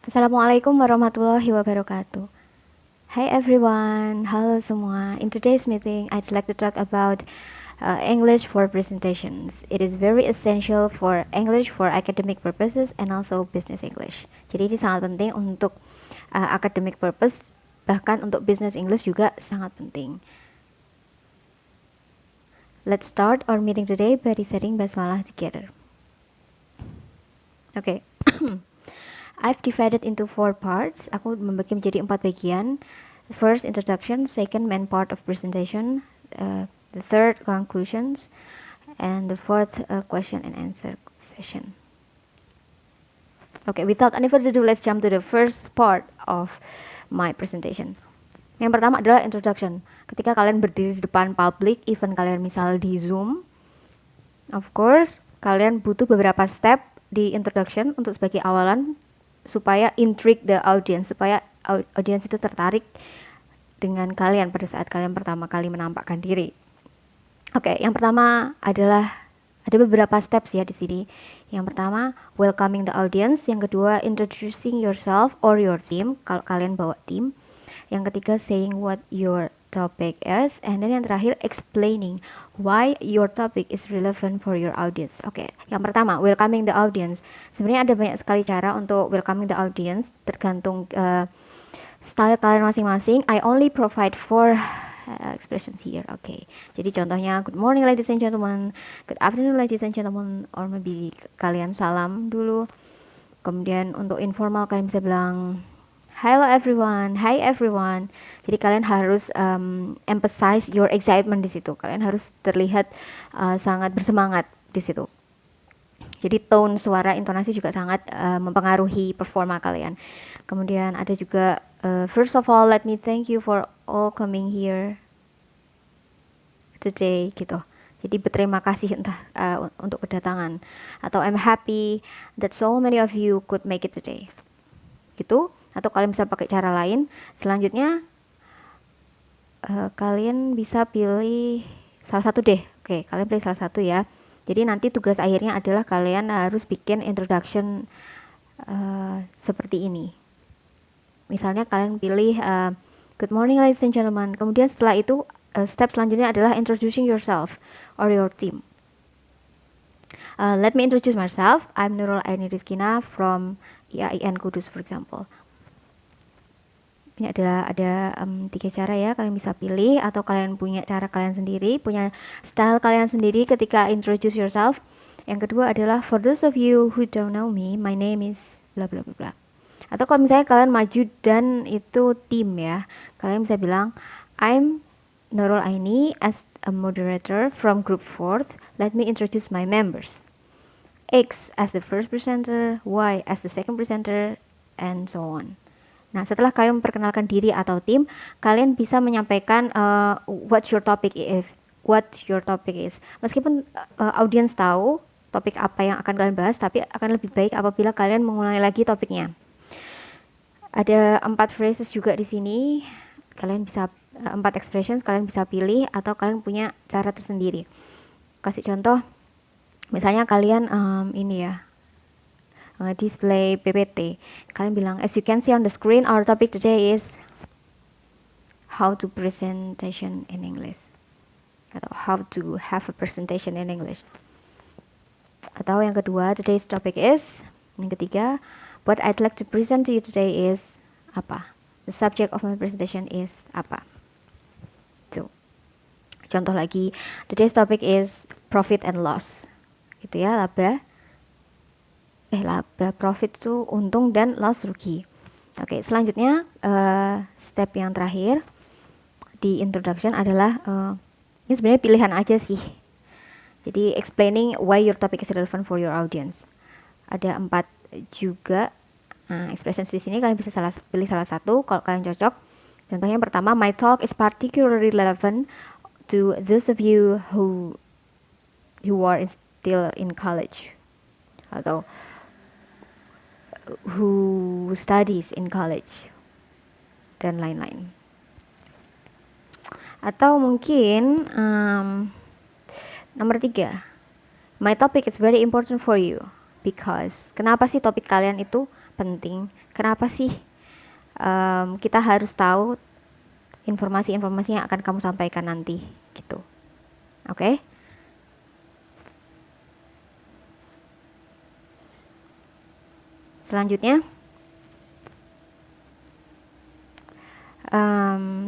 Assalamualaikum warahmatullahi wabarakatuh. Hi everyone, halo semua. In today's meeting, I'd like to talk about English for presentations. It is very essential for English for academic purposes and also business English. Jadi ini sangat penting untuk academic purpose, bahkan untuk business English juga sangat penting. Let's start our meeting today by reciting basmalah together. Okay. I've divided into 4 parts. Aku membagi menjadi 4 bagian. First, introduction. Second, main part of presentation. The third, conclusions. And the fourth, question and answer session. Okay, without any further ado, let's jump to the first part of my presentation. Yang pertama adalah introduction. Ketika kalian berdiri di depan public, even kalian misal di Zoom, of course, kalian butuh beberapa step di introduction untuk sebagai awalan supaya intrigue the audience, supaya audience itu tertarik dengan kalian pada saat kalian pertama kali menampakkan diri. Oke, yang pertama adalah ada beberapa steps ya di sini. Yang pertama, welcoming the audience. Yang kedua, introducing yourself or your team kalau kalian bawa tim. Yang ketiga, saying what your topic is, and then yang terakhir explaining why your topic is relevant for your audience. Oke, yang pertama welcoming the audience. Sebenarnya ada banyak sekali cara untuk welcoming the audience, tergantung style kalian masing-masing. I only provide 4 expressions here. Oke, jadi contohnya good morning ladies and gentlemen, good afternoon ladies and gentlemen, or maybe kalian salam dulu. Kemudian untuk informal kalian bisa bilang hello everyone, hi everyone. Jadi kalian harus emphasize your excitement di situ. Kalian harus terlihat sangat bersemangat di situ. Jadi tone suara, intonasi juga sangat mempengaruhi performa kalian. Kemudian ada juga first of all, let me thank you for all coming here today gitu. Jadi berterima kasih entah untuk kedatangan, atau I'm happy that so many of you could make it today. Gitu. Atau kalian bisa pakai cara lain. Selanjutnya kalian bisa pilih salah satu deh. Oke, kalian pilih salah satu ya. Jadi nanti tugas akhirnya adalah kalian harus bikin introduction seperti ini. Misalnya kalian pilih good morning ladies and gentlemen. Kemudian setelah itu step selanjutnya adalah introducing yourself or your team. Let me introduce myself. I'm Nurul Aini Rizkina from IAIN Kudus, for example. Ini adalah ada 3 cara ya, kalian bisa pilih, atau kalian punya cara kalian sendiri, punya style kalian sendiri ketika introduce yourself. Yang kedua adalah for those of you who don't know me, my name is bla bla bla bla. Atau kalau misalnya kalian maju dan itu tim ya, kalian bisa bilang I'm Nurul Aini as a moderator from group 4. Let me introduce my members. X as the first presenter, Y as the second presenter, and so on. Nah, setelah kalian memperkenalkan diri atau tim, kalian bisa menyampaikan what your topic is. Meskipun audiens tahu topik apa yang akan kalian bahas, tapi akan lebih baik apabila kalian mengulangi lagi topiknya. Ada 4 phrases juga di sini. Kalian bisa 4 expressions kalian bisa pilih, atau kalian punya cara tersendiri. Kasih contoh, misalnya kalian ini ya, display PPT. Kalian bilang, as you can see on the screen, our topic today is how to presentation in English, atau how to have a presentation in English. Atau yang kedua, today's topic is. Yang ketiga, what I'd like to present to you today is apa? The subject of my presentation is apa? So, contoh lagi, today's topic is profit and loss. Gitu ya, laba, profit itu untung dan loss rugi. Oke, selanjutnya step yang terakhir di introduction adalah ini sebenarnya pilihan aja sih. Jadi explaining why your topic is relevant for your audience. Ada 4 juga expressions di sini, kalian bisa pilih salah satu kalau kalian cocok. Contohnya yang pertama, my talk is particularly relevant to those of you who are still in college, atau who studies in college, dan lain-lain. Atau mungkin nomor 3, my topic is very important for you. Because kenapa sih topik kalian itu penting? Kenapa sih kita harus tahu informasi-informasi yang akan kamu sampaikan nanti gitu. Oke? Selanjutnya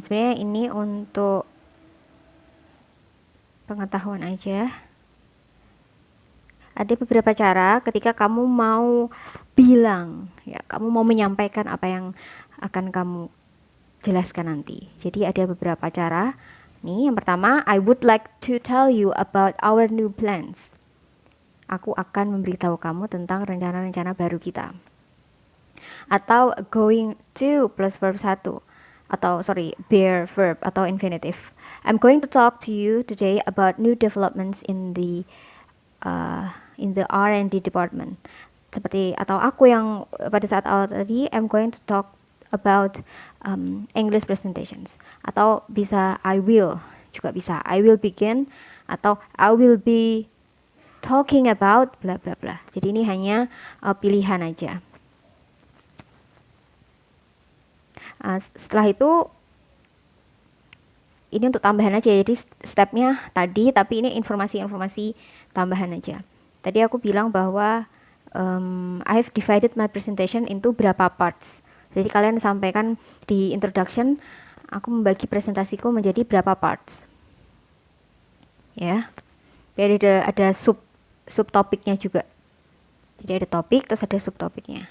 sebenarnya ini untuk pengetahuan aja. Ada beberapa cara ketika kamu mau bilang, ya, kamu mau menyampaikan apa yang akan kamu jelaskan nanti. Jadi ada beberapa cara. Nih, yang pertama, I would like to tell you about our new plans. Aku akan memberitahu kamu tentang rencana-rencana baru kita. Atau going to plus verb 1. Atau bear verb atau infinitive. I'm going to talk to you today about new developments in the R&D department. Seperti atau aku yang pada saat awal tadi, I'm going to talk about English presentations. Atau bisa I will, juga bisa I will begin, atau I will be talking about bla bla bla. Jadi ini hanya pilihan aja. Setelah itu ini untuk tambahan aja, jadi stepnya tadi, tapi ini informasi-informasi tambahan aja. Tadi aku bilang bahwa I've divided my presentation into berapa parts. Jadi kalian sampaikan di introduction, aku membagi presentasiku menjadi berapa parts. Ya, biar ada subtopiknya juga. Jadi ada topik, terus ada subtopiknya.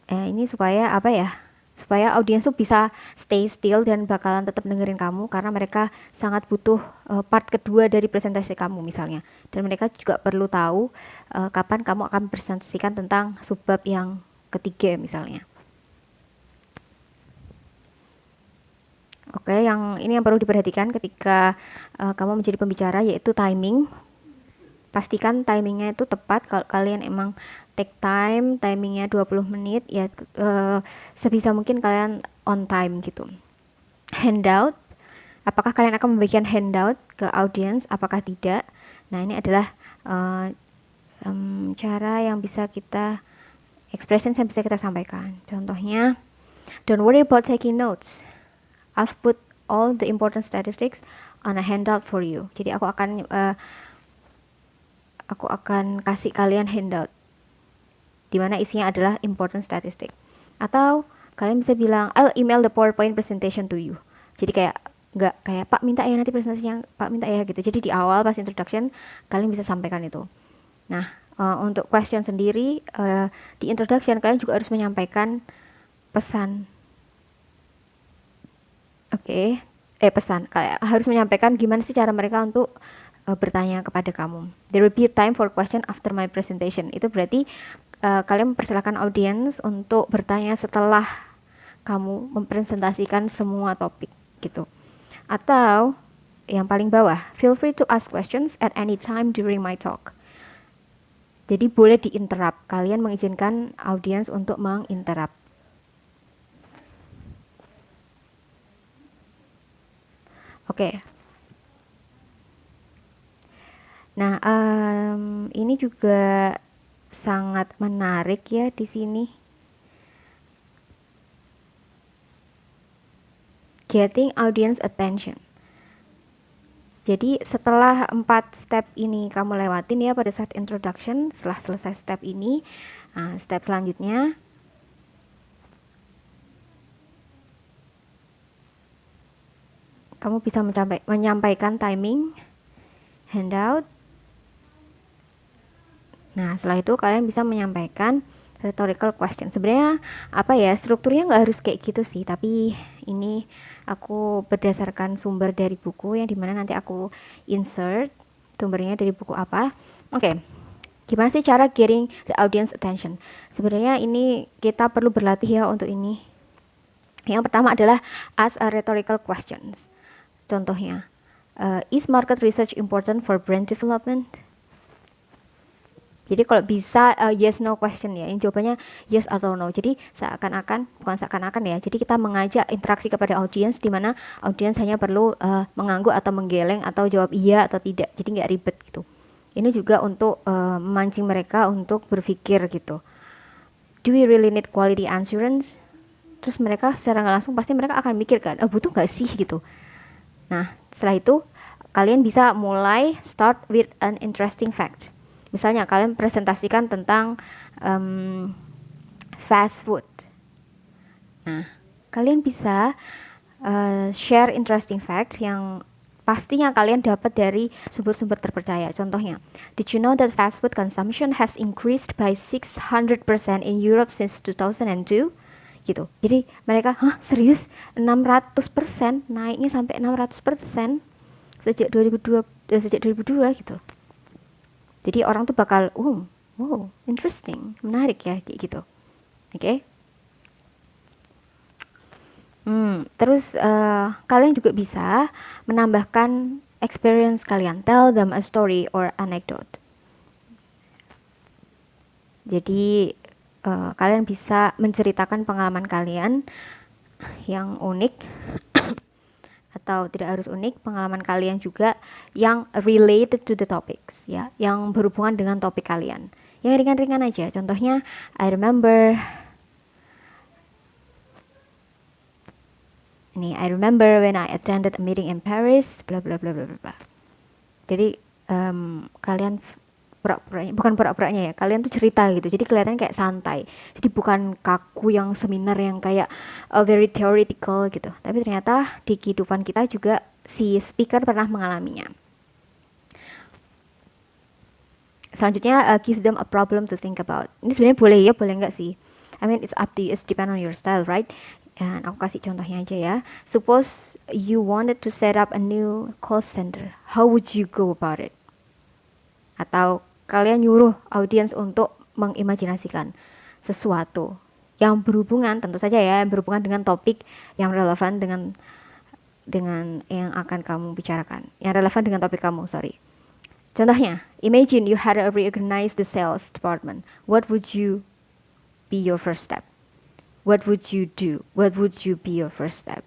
Ini supaya apa ya? Supaya audiens tuh bisa stay still dan bakalan tetap dengerin kamu karena mereka sangat butuh part kedua dari presentasi kamu misalnya. Dan mereka juga perlu tahu kapan kamu akan presentasikan tentang subbab yang ketiga misalnya. Oke, yang ini yang perlu diperhatikan ketika kamu menjadi pembicara yaitu timing. Pastikan timingnya itu tepat. Kalau kalian emang take time, timingnya 20 menit, ya sebisa mungkin kalian on time gitu. Handout, apakah kalian akan memberikan handout ke audiens, apakah tidak? Nah ini adalah cara yang bisa kita, expressions yang bisa kita sampaikan. Contohnya, don't worry about taking notes. I've put all the important statistics on a handout for you. Jadi aku akan kasih kalian handout di mana isinya adalah important statistic. Atau kalian bisa bilang I'll email the PowerPoint presentation to you. Jadi nggak kayak Pak minta ya nanti presentasinya, Pak minta ya gitu. Jadi di awal pas introduction kalian bisa sampaikan itu. Nah untuk question sendiri di introduction kalian juga harus menyampaikan pesan. Pesan. Kalian harus menyampaikan gimana sih cara mereka untuk bertanya kepada kamu. There will be time for question after my presentation. Itu berarti kalian mempersilahkan audiens untuk bertanya setelah kamu mempresentasikan semua topik gitu. Atau yang paling bawah, feel free to ask questions at any time during my talk. Jadi boleh diinterrupt. Kalian mengizinkan audiens untuk menginterrupt. Oke. Nah, ini juga sangat menarik ya di sini. Getting audience attention. Jadi setelah 4 step ini kamu lewatin ya pada saat introduction, setelah selesai step ini, step selanjutnya kamu bisa menyampaikan timing, handout. Nah, setelah itu kalian bisa menyampaikan rhetorical question. Sebenarnya apa ya, strukturnya nggak harus kayak gitu sih, tapi ini aku berdasarkan sumber dari buku yang dimana nanti aku insert sumbernya dari buku apa. Oke. Gimana sih cara getting the audience attention? Sebenarnya ini kita perlu berlatih ya untuk ini. Yang pertama adalah ask a rhetorical questions. Contohnya, is market research important for brand development? Jadi kalau bisa yes no question ya, ini jawabannya yes atau no. Jadi bukan seakan-akan ya. Jadi kita mengajak interaksi kepada audiens di mana audiens hanya perlu mengangguk atau menggeleng atau jawab iya atau tidak. Jadi nggak ribet gitu. Ini juga untuk memancing mereka untuk berpikir gitu. Do we really need quality assurance? Terus mereka secara nggak langsung pasti mereka akan mikir kan, butuh nggak sih gitu. Nah, setelah itu kalian bisa mulai start with an interesting fact. Misalnya kalian presentasikan tentang fast food. Nah, kalian bisa share interesting facts yang pastinya kalian dapat dari sumber-sumber terpercaya. Contohnya, did you know that fast food consumption has increased by 600% in Europe since 2002? Gitu. Jadi mereka, hah serius? 600%? Naiknya sampai 600% sejak 2002 gitu. Jadi orang tuh bakal, wow, interesting, menarik ya kayak gitu. Oke. Okay? Terus kalian juga bisa menambahkan experience kalian. Tell them a story or anecdote. Jadi kalian bisa menceritakan pengalaman kalian yang unik atau tidak harus unik, pengalaman kalian juga yang related to the topics ya, yang berhubungan dengan topik kalian. Yang ringan-ringan aja. Contohnya, I remember when I attended a meeting in Paris, bla bla bla bla bla. Jadi kalian bukan pura-puranya ya, kalian tuh cerita gitu. Jadi kelihatannya kayak santai. Jadi bukan kaku yang seminar yang kayak very theoretical gitu. Tapi ternyata di kehidupan kita juga si speaker pernah mengalaminya. Selanjutnya give them a problem to think about. Ini sebenarnya boleh ya, boleh nggak sih? I mean it's up to you, it's depend on your style, right? Dan aku kasih contohnya aja ya. Suppose you wanted to set up a new call center. How would you go about it? Atau kalian nyuruh audiens untuk mengimajinasikan sesuatu yang berhubungan, tentu saja ya, yang berhubungan dengan topik yang relevan dengan yang akan kamu bicarakan. Yang relevan dengan topik kamu, sorry. Contohnya, imagine you had to reorganize the sales department. What would you be your first step? What would you do? What would you be your first step?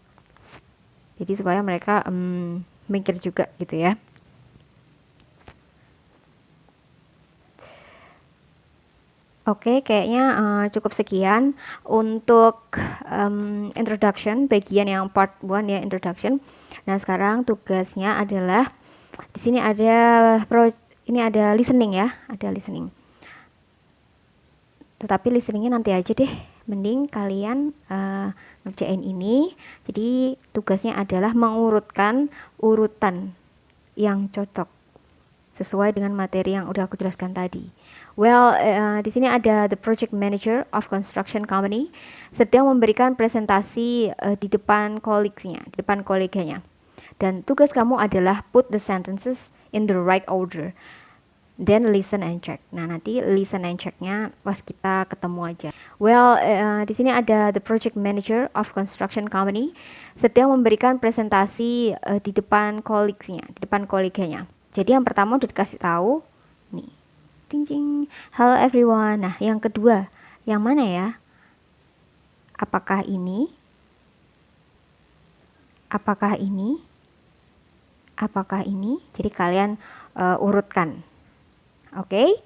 Jadi supaya mereka mikir juga gitu ya. Oke, kayaknya cukup sekian untuk introduction, bagian yang part 1 ya, introduction. Nah, sekarang tugasnya adalah di sini ada ini ada listening ya, ada listening. Tetapi listeningnya nanti aja deh, mending kalian ngerjain ini. Jadi tugasnya adalah mengurutkan urutan yang cocok sesuai dengan materi yang udah aku jelaskan tadi. Well, di sini ada the project manager of construction company sedang memberikan presentasi di depan koleganya. Dan tugas kamu adalah put the sentences in the right order. Then listen and check. Nah, nanti listen and checknya pas kita ketemu aja. Well, di sini ada the project manager of construction company sedang memberikan presentasi di depan koleganya. Jadi yang pertama udah dikasih tahu nih. Ting ting. Hello everyone. Nah, yang kedua, yang mana ya? Apakah ini? Apakah ini? Apakah ini? Jadi kalian urutkan. Oke?